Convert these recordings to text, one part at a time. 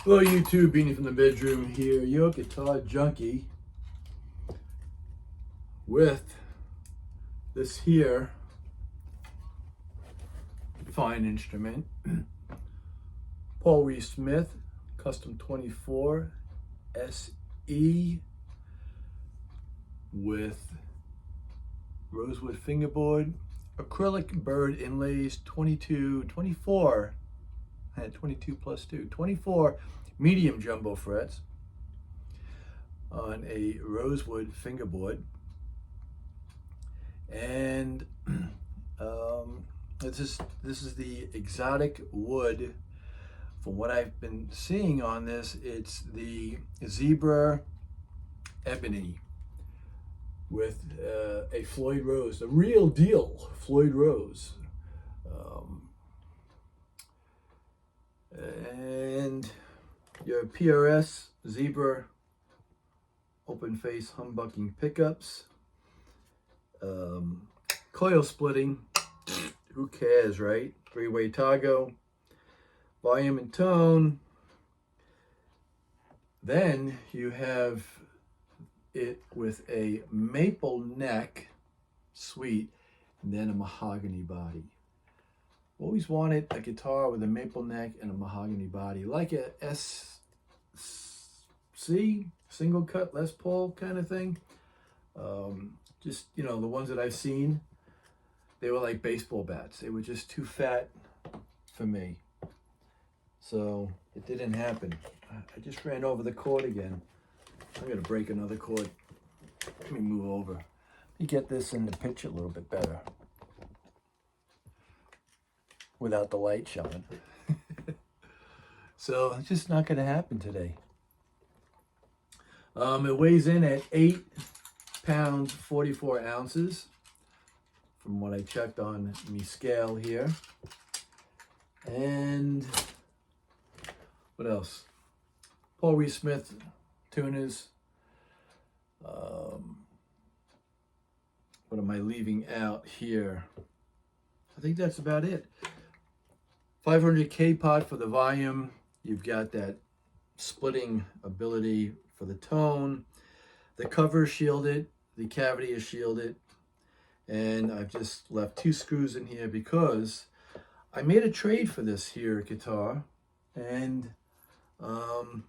Hello YouTube, Beanie from the bedroom here, your guitar junkie with this here fine instrument, Paul Reed Smith Custom 24 SE with rosewood fingerboard, acrylic bird inlays, 24, I had 22 plus 2, 24 medium jumbo frets on a rosewood fingerboard. And this is the exotic wood. From what I've been seeing on this, it's the zebra ebony with a Floyd rose, the real deal Floyd rose. And your PRS zebra open face humbucking pickups, coil splitting, who cares, right? Three-way toggle, volume and tone. Then you have it with a maple neck suite and then a mahogany body. Always wanted a guitar with a maple neck and a mahogany body, like a SC, single cut Les Paul kind of thing. Just, you know, the ones that I've seen, they were like baseball bats. They were just too fat for me. So it didn't happen. I just ran over the cord again. I'm gonna break another cord. Let me move over. Let me get this in the picture a little bit better without the light showing. So it's just not gonna happen today. It weighs in at 8 pounds 44 ounces from what I checked on my scale here. And what else? Paul Reed Smith tuners. What am I leaving out here? I think that's about it. 500K pot for the volume. You've got that splitting ability for the tone. The cover is shielded, the cavity is shielded, and I've just left 2 screws in here because I made a trade for this here guitar, and I'm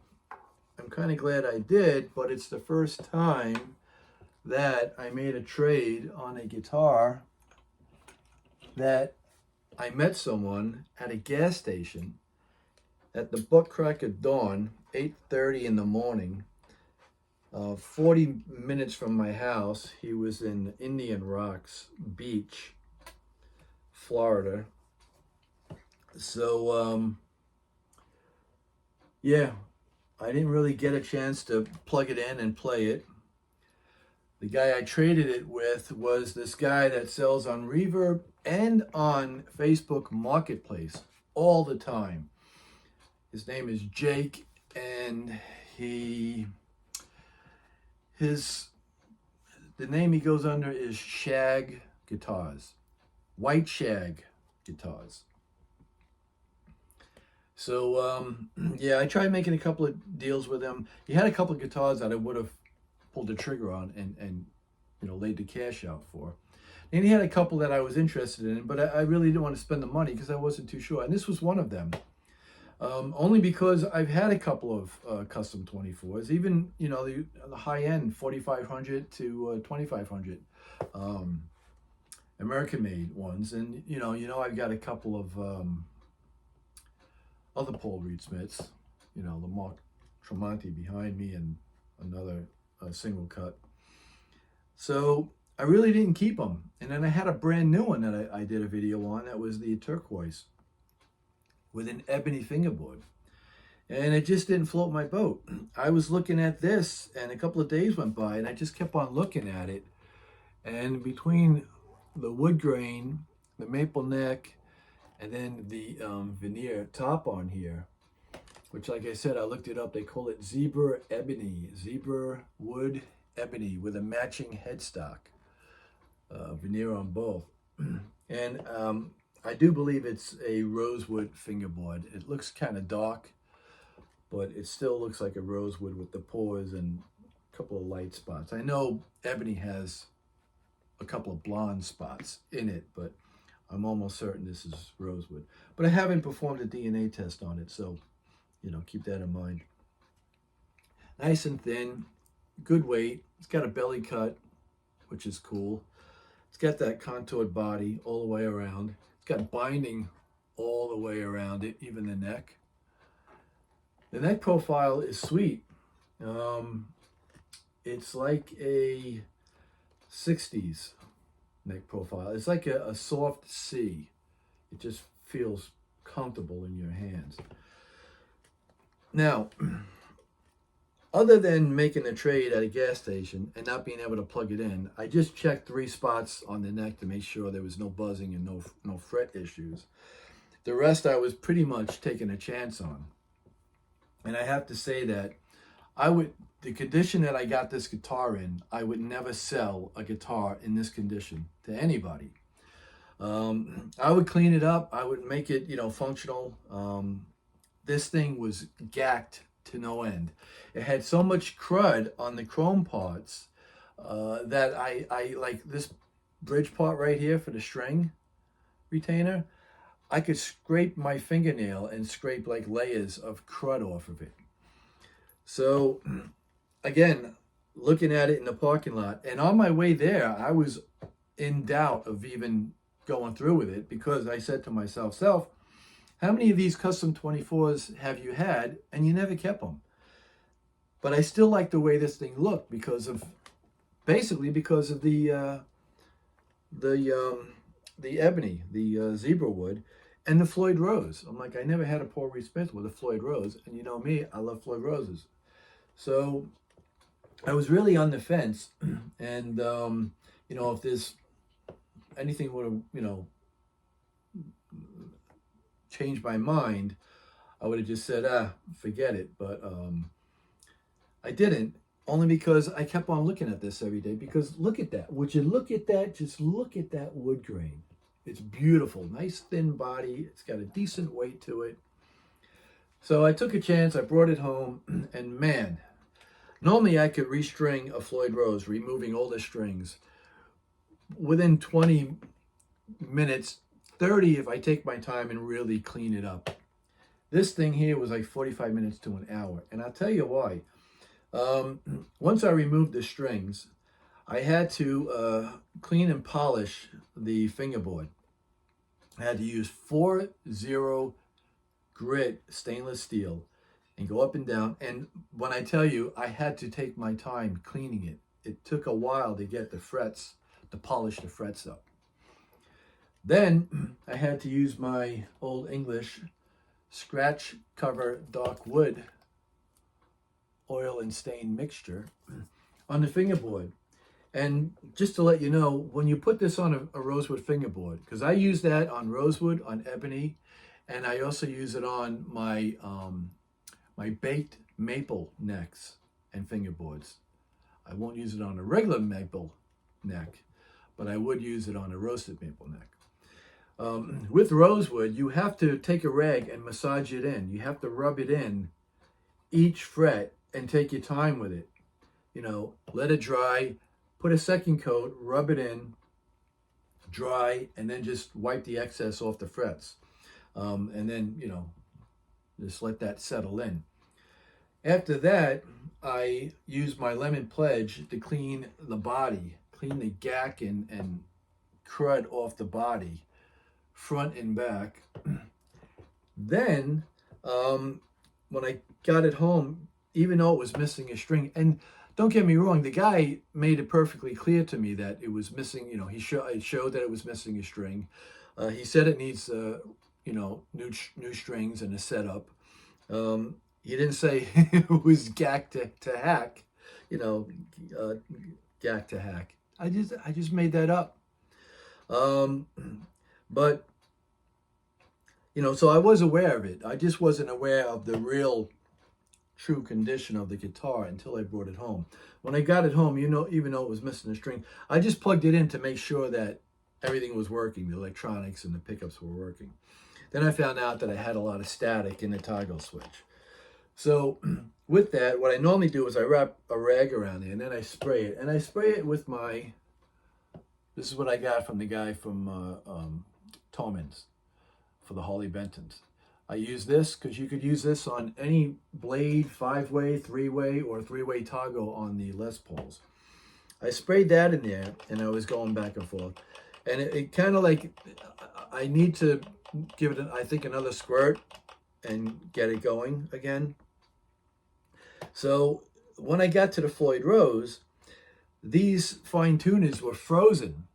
kind of glad I did, but it's the first time that I made a trade on a guitar that I met someone at a gas station at the butt crack of dawn, 8:30 in the morning, 40 minutes from my house. He was in Indian Rocks Beach, Florida. So, yeah, I didn't really get a chance to plug it in and play it. The guy I traded it with was this guy that sells on Reverb and on Facebook Marketplace all the time. His name is Jake, and the name he goes under is Shag Guitars, White Shag Guitars. So yeah, I tried making a couple of deals with him. He had a couple of guitars that I would have pulled the trigger on and you know, laid the cash out for. And he had a couple that I was interested in, but I really didn't want to spend the money because I wasn't too sure. And this was one of them. Only because I've had a couple of custom 24s, even, you know, the high end 4,500 to 2,500 American made ones. And, you know, I've got a couple of other Paul Reed Smiths, you know, the Mark Tremonti behind me and another single cut. So I really didn't keep them. And then I had a brand new one that I did a video on. That was the turquoise with an ebony fingerboard. And it just didn't float my boat. I was looking at this and a couple of days went by and I just kept on looking at it. And between the wood grain, the maple neck, and then the veneer top on here, which, like I said, I looked it up. They call it zebra ebony, zebra wood ebony with a matching headstock, veneer on both. And I do believe it's a rosewood fingerboard. It looks kind of dark, but it still looks like a rosewood with the pores and a couple of light spots. I know Ebony has a couple of blonde spots in it, but I'm almost certain this is rosewood. But I haven't performed a DNA test on it, so, you know, keep that in mind. Nice and thin, good weight. It's got a belly cut, which is cool. It's got that contoured body all the way around. It's got binding all the way around it, even the neck. The neck profile is sweet. It's like a 60s neck profile. It's like a soft C. It just feels comfortable in your hands. Now, other than making a trade at a gas station and not being able to plug it in, I just checked 3 spots on the neck to make sure there was no buzzing and no fret issues. The rest I was pretty much taking a chance on. And I have to say that the condition that I got this guitar in, I would never sell a guitar in this condition to anybody. I would clean it up. I would make it, you know, functional. This thing was gacked to no end. It had so much crud on the chrome parts that I like this bridge part right here for the string retainer. I could scrape my fingernail and scrape like layers of crud off of it. So again, looking at it in the parking lot, and on my way there, I was in doubt of even going through with it, because I said to myself, how many of these custom 24s have you had and you never kept them? But I still like the way this thing looked basically because of the ebony, the zebra wood, and the Floyd Rose. I'm like, I never had a Paul Reed Smith with a Floyd Rose, and you know me, I love Floyd Roses. So I was really on the fence, and you know, if there's anything would have, you know, changed my mind, I would have just said, forget it. But I didn't, only because I kept on looking at this every day. Because look at that. Would you look at that? Just look at that wood grain. It's beautiful. Nice thin body. It's got a decent weight to it. So I took a chance. I brought it home. And man, normally I could restring a Floyd Rose, removing all the strings, within 20 minutes, 30 if I take my time and really clean it up. This thing here was like 45 minutes to an hour. And I'll tell you why. Once I removed the strings, I had to clean and polish the fingerboard. I had to use 4-0 grit stainless steel and go up and down. And when I tell you, I had to take my time cleaning it. It took a while to get the frets, to polish the frets up. Then I had to use my Old English scratch cover dark wood oil and stain mixture on the fingerboard. And just to let you know, when you put this on a rosewood fingerboard, because I use that on rosewood, on ebony, and I also use it on my my baked maple necks and fingerboards. I won't use it on a regular maple neck, but I would use it on a roasted maple neck. With rosewood, you have to take a rag and massage it in. You have to rub it in each fret and take your time with it. You know, let it dry, put a second coat, rub it in, dry, and then just wipe the excess off the frets. And then, you know, just let that settle in. After that, I use my lemon pledge to clean the body, clean the gack and crud off the body, front and back. Then, when I got it home, even though it was missing a string, and don't get me wrong, the guy made it perfectly clear to me that it was missing, you know, it showed that it was missing a string. He said it needs, you know, new strings and a setup. He didn't say it was gack to hack, you know, gack to hack. I just made that up. But, you know, so I was aware of it. I just wasn't aware of the real true condition of the guitar until I brought it home. When I got it home, you know, even though it was missing a string, I just plugged it in to make sure that everything was working, the electronics and the pickups were working. Then I found out that I had a lot of static in the toggle switch. So with that, what I normally do is I wrap a rag around it and then I spray it. And I spray it with this is what I got from the guy from Tomans for the Harley Bentons. I use this because you could use this on any blade, 5-way, 3-way, or 3-way toggle on the Les Pauls. I sprayed that in there and I was going back and forth. And it kind of like, I need to give it, I think, another squirt and get it going again. So when I got to the Floyd Rose, these fine tuners were frozen.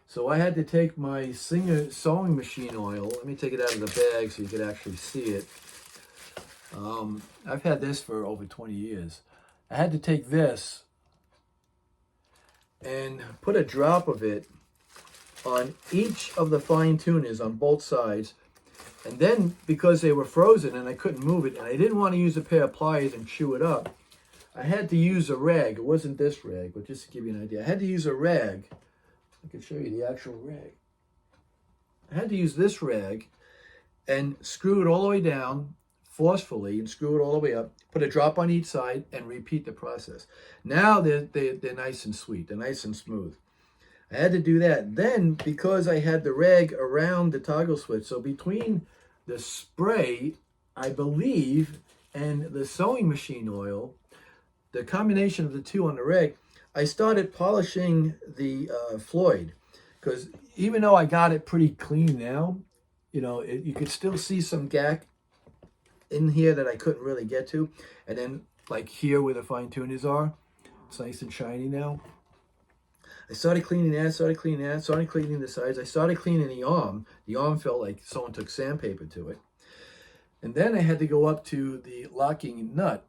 So I had to take my Singer sewing machine oil. Let me take it out of the bag so you could actually see it. I've had this for over 20 years. I had to take this and put a drop of it on each of the fine tuners on both sides. And then, because they were frozen and I couldn't move it, and I didn't want to use a pair of pliers and chew it up, I had to use a rag. It wasn't this rag, but just to give you an idea. I had to use a rag. I can show you the actual rag. I had to use this rag and screw it all the way down forcefully and screw it all the way up, put a drop on each side, and repeat the process. Now they're nice and sweet. They're nice and smooth. I had to do that. Then, because I had the rag around the toggle switch, so between the spray, I believe, and the sewing machine oil, the combination of the two on the rag, I started polishing the Floyd. Because even though I got it pretty clean now, you know, you could still see some gack in here that I couldn't really get to. And then, like here where the fine tuners are, it's nice and shiny now. I started cleaning that, started cleaning the sides. I started cleaning the arm. The arm felt like someone took sandpaper to it. And then I had to go up to the locking nut,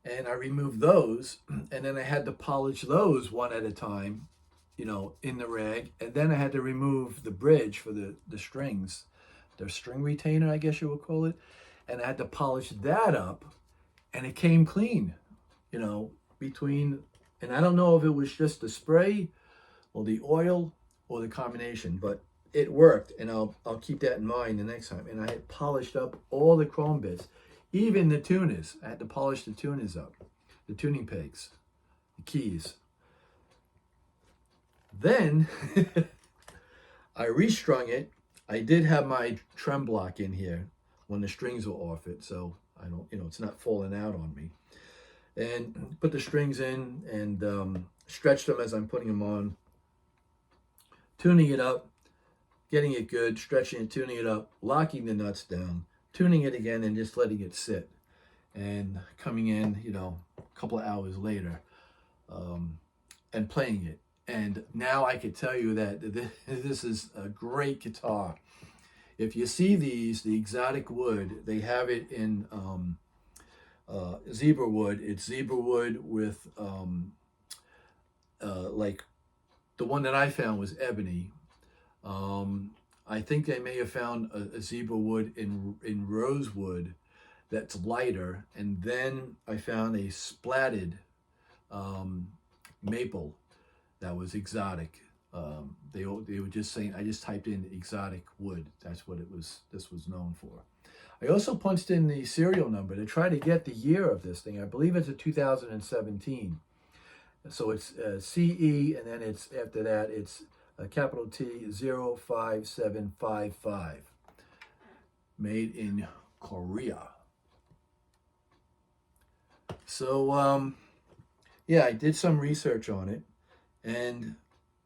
and I removed those, and then I had to polish those one at a time, you know, in the rag. And then I had to remove the bridge for the strings, the string retainer, I guess you would call it. And I had to polish that up, and it came clean, you know, between, and I don't know if it was just the spray or the oil or the combination, but it worked, and I'll keep that in mind the next time. And I had polished up all the chrome bits, even the tuners. I had to polish the tuners up, the tuning pegs, the keys. Then I restrung it. I did have my trem block in here when the strings were off it, so I don't, you know, it's not falling out on me. And put the strings in and stretched them as I'm putting them on, tuning it up, getting it good, stretching it, tuning it up, locking the nuts down, tuning it again, and just letting it sit. And coming in, you know, a couple of hours later, and playing it. And now I could tell you that this is a great guitar. If you see these, the exotic wood, they have it in zebra wood. It's zebra wood with like the one that I found was ebony. I think they may have found a zebra wood in rosewood that's lighter, and then I found a splatted maple that was exotic. They were just saying, I just typed in exotic wood. That's what this was known for. I also punched in the serial number to try to get the year of this thing. I believe it's a 2017. So it's CE, and then it's, after that, it's capital T 05755. Made in Korea. So, yeah, I did some research on it, and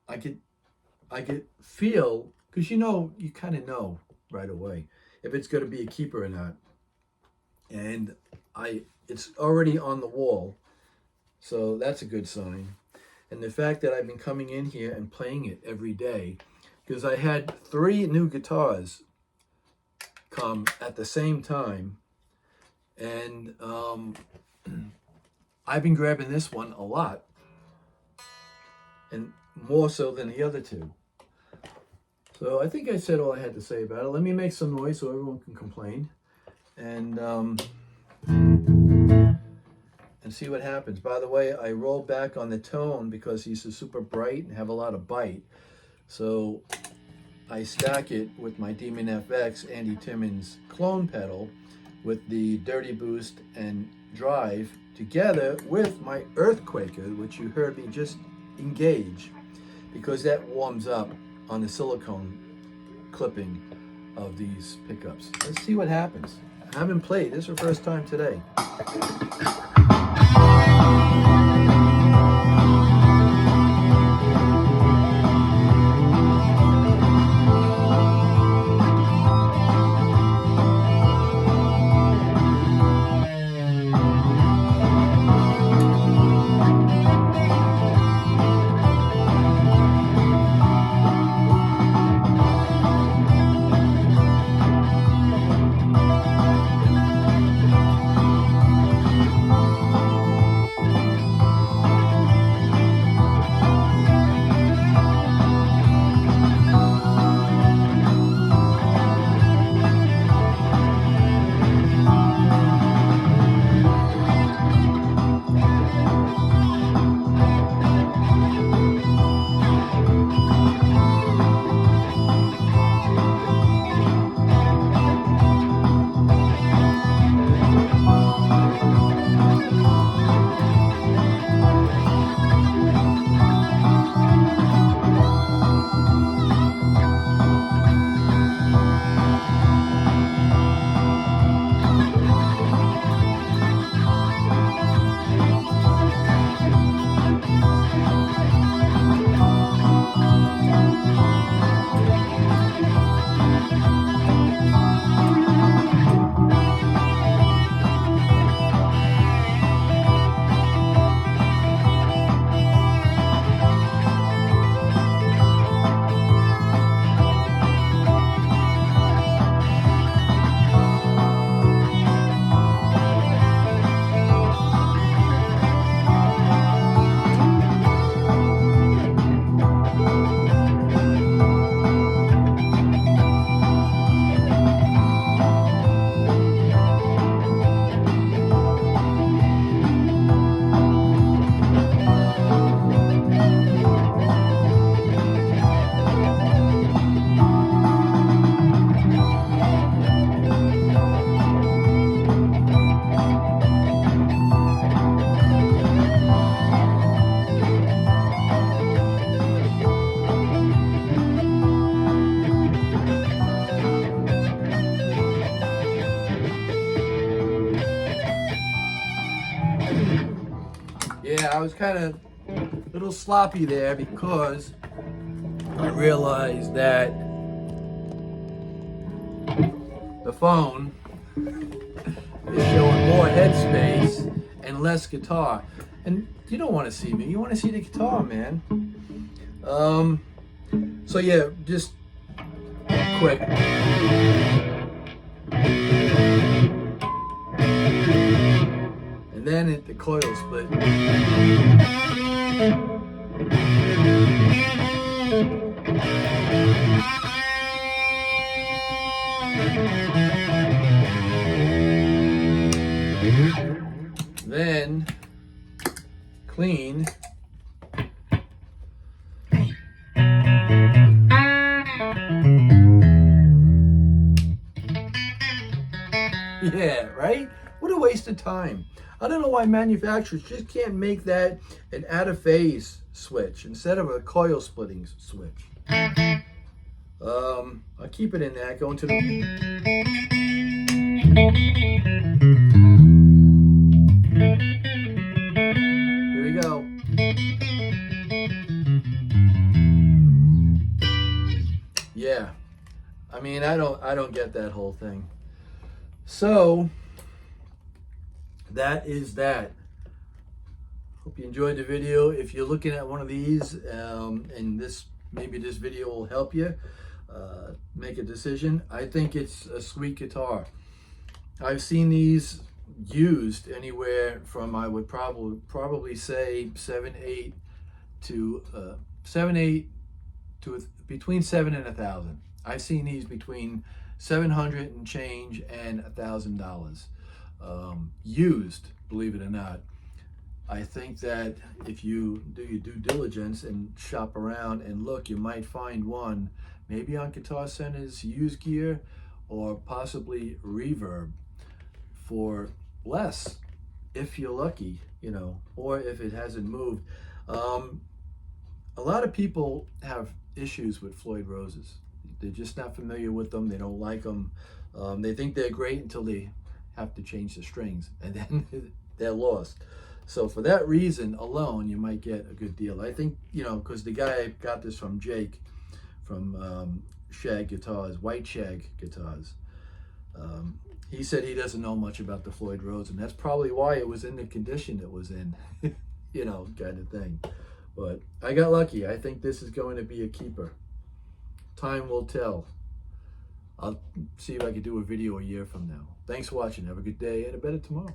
I could feel, because you kind of know right away if it's going to be a keeper or not. And it's already on the wall, so that's a good sign. And the fact that I've been coming in here and playing it every day, because I had 3 new guitars come at the same time, and I've been grabbing this one a lot, and more so than the other 2. So I think I said all I had to say about it. Let me make some noise so everyone can complain, and see what happens. By the way, I rolled back on the tone because he's super bright and have a lot of bite. So I stack it with my Demon FX Andy Timmons clone pedal with the Dirty Boost and Drive together with my Earthquaker, which you heard me just engage, because that warms up on the silicone clipping of these pickups. Let's see what happens. I haven't played. This is the first time today. Yeah, I was kind of a little sloppy there because I realized that the phone is showing more headspace and less guitar. And you don't want to see me, you want to see the guitar, man. So yeah, just quick. And then the coil split. Then clean. Yeah, right? What a waste of time. I don't know why manufacturers just can't make that an out-of-phase switch instead of a coil splitting switch. I'll keep it in there. Go into the... Here we go. Yeah. I mean, I don't get that whole thing. So that is that. Hope you enjoyed the video. If you're looking at one of these and maybe this video will help you make a decision, I think it's a sweet guitar. I've seen these used anywhere from, I would probably say between $7 and $1,000. I've seen these between $700 and change and $1,000 used, believe it or not. I think that if you do your due diligence and shop around and look, you might find one maybe on Guitar Center's used gear or possibly Reverb. for less if you're lucky, you know, or if it hasn't moved. A lot of people have issues with Floyd roses. They're just not familiar with them. They don't like them. They think they're great until they have to change the strings, and then they're lost. So for that reason alone, you might get a good deal. I think, you know, because the guy got this from Jake, from Shag Guitars, White Shag Guitars. He said he doesn't know much about the Floyd Rose, and that's probably why it was in the condition it was in, you know, kind of thing. But I got lucky. I think this is going to be a keeper. Time will tell. I'll see if I can do a video a year from now. Thanks for watching. Have a good day and a better tomorrow.